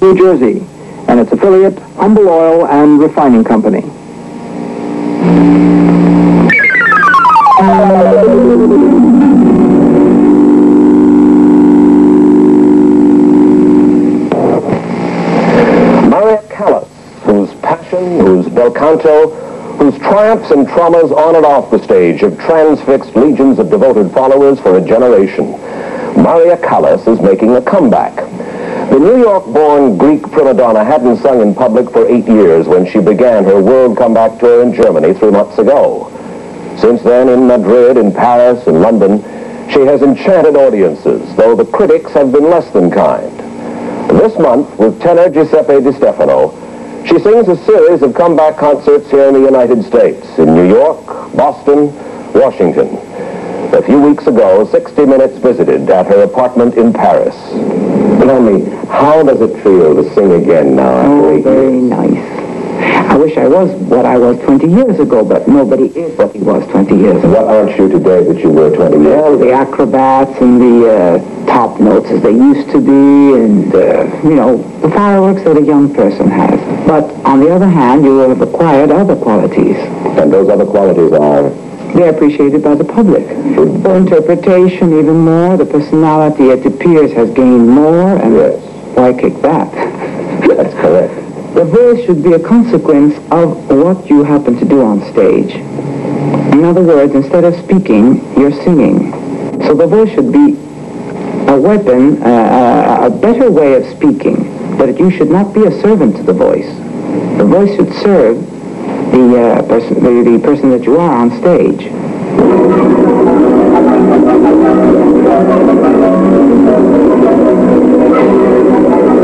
New Jersey, and its affiliate, Humble Oil and Refining Company. CALLAS, whose passion, whose bel canto, whose triumphs and traumas on and off the stage have transfixed legions of devoted followers for a generation. Maria Callas is making a comeback. The New York-born Greek prima donna hadn't sung in public for 8 years when she began her world comeback tour in Germany 3 months ago. Since then, in Madrid, in Paris, in London, she has enchanted audiences, though the critics have been less than kind. This month, with tenor Giuseppe Di Stefano, she sings a series of comeback concerts here in the United States, in New York, Boston, Washington. A few weeks ago, 60 Minutes visited at her apartment in Paris. Tell me, how does it feel to sing again now after 8 years? Very nice. I wish I was what I was 20 years ago, but nobody is what he was 20 years ago. What aren't you today that you were 20 years ago? Well, the acrobats and the top notes as they used to be, and, the fireworks that a young person has. But on the other hand, you will have acquired other qualities. And those other qualities are? They're appreciated by the public. The interpretation even more, the personality, it appears, has gained more, and yes. Why kick that? That's correct. The voice should be a consequence of what you happen to do on stage. In other words, instead of speaking, you're singing. So the voice should be a weapon, a better way of speaking, but you should not be a servant to the voice. The voice should serve the person that you are on stage.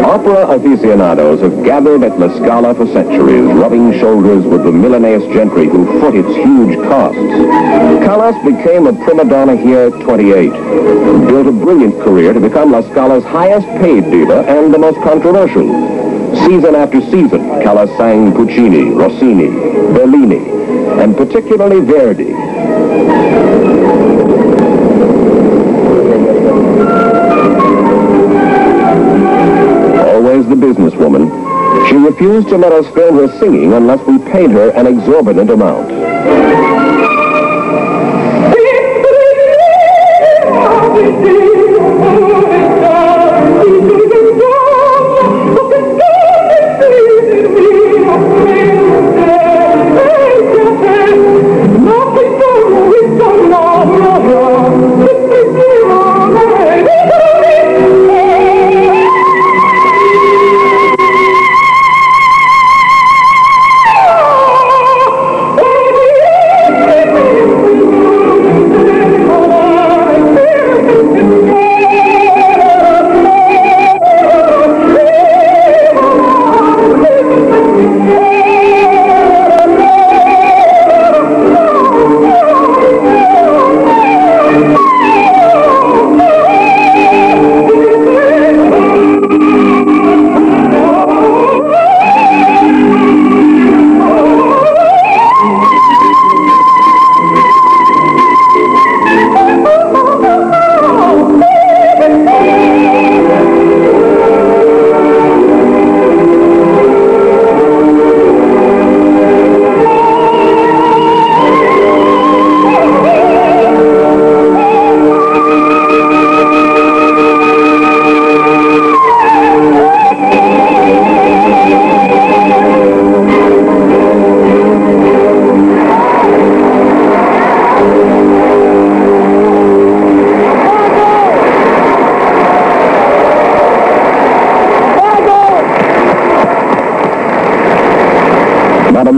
Opera aficionados have gathered at La Scala for centuries, rubbing shoulders with the Milanese gentry who foot its huge costs. Callas became a prima donna here at 28, and built a brilliant career to become La Scala's highest paid diva and the most controversial. Season after season, Callas sang Puccini, Rossini, Bellini, and particularly Verdi. Always the businesswoman, she refused to let us film her singing unless we paid her an exorbitant amount.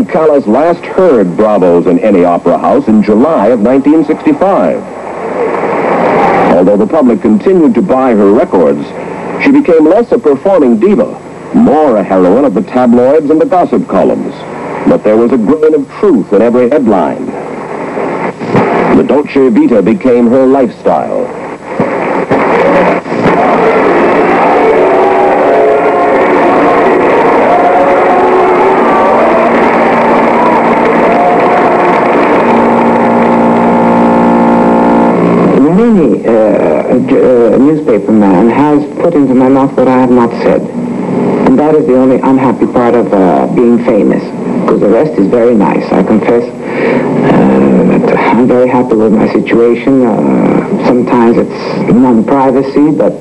Callas last heard bravos in any opera house in July of 1965. Although the public continued to buy her records, she became less a performing diva, more a heroine of the tabloids and the gossip columns. But there was a grain of truth in every headline. The Dolce Vita became her lifestyle. Many newspaper man has put into my mouth what I have not said. And that is the only unhappy part of being famous, because the rest is very nice. I confess that I'm very happy with my situation. Sometimes it's non-privacy, but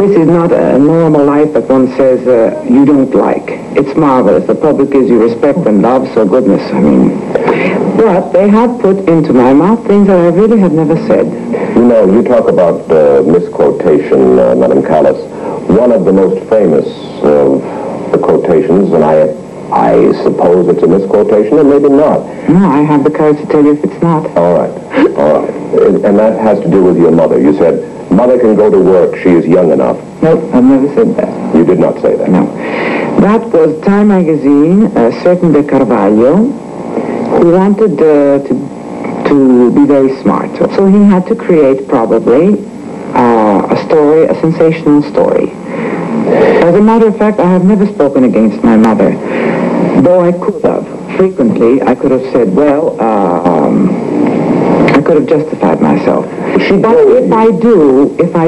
this is not a normal life that one says you don't like. It's marvelous. The public gives you respect and love, so goodness, I mean. But they have put into my mouth things that I really have never said. You know, you talk about misquotation, Madame Callas. One of the most famous of the quotations, and I suppose it's a misquotation, or maybe not. No, I have the courage to tell you if it's not. All right. And that has to do with your mother. You said, Mother can go to work, she is young enough. No, I've never said that. You did not say that. No. That was Time magazine, a certain de Carvalho, who wanted to be very smart. So he had to create, probably, a story, a sensational story. As a matter of fact, I have never spoken against my mother, though I could have. Frequently, I could have said, well, I could have justified myself. But if I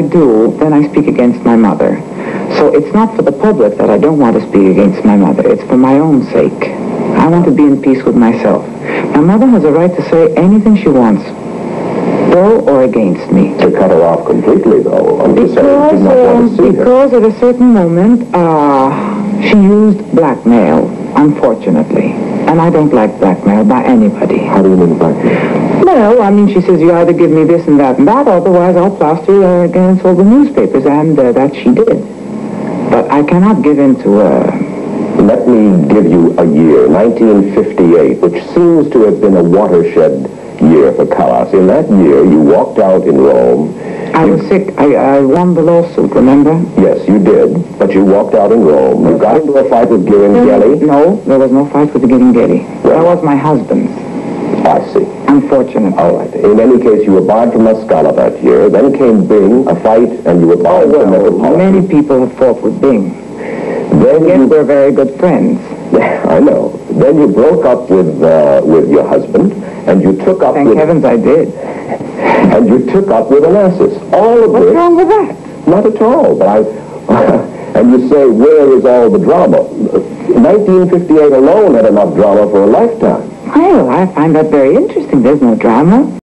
do, then I speak against my mother. So it's not for the public that I don't want to speak against my mother. It's for my own sake. I want to be in peace with myself. My mother has a right to say anything she wants, pro or against me. To cut her off completely, though. I'm just saying you did not want to see her. Because at a certain moment, she used blackmail, unfortunately. And I don't like blackmail by anybody. How do you mean blackmail? Well, I mean, she says, you either give me this and that, otherwise I'll plaster you against all the newspapers, and that she did. But I cannot give in to Let me give you a year, 1958, which seems to have been a watershed year for Callas. In that year, you walked out in Rome. I was sick. I won the lawsuit, remember? Yes, you did, but you walked out in Rome. You got into a fight with Giringeli? No, there was no fight with Giringeli. That was my husband's. I see. Unfortunately. All right. In any case, you were barred from La Scala that year. Then came Bing, a fight, and you were barred from Metropolitan. Many people have fought with Bing. Then we're very good friends. I know. Then you broke up with your husband, and you took up Thank heavens I did. And you took up with Onassis. All of What's this. wrong with that? Not at all. But and you say, where is all the drama? 1958 alone had enough drama for a lifetime. Well, I find that very interesting. There's no drama.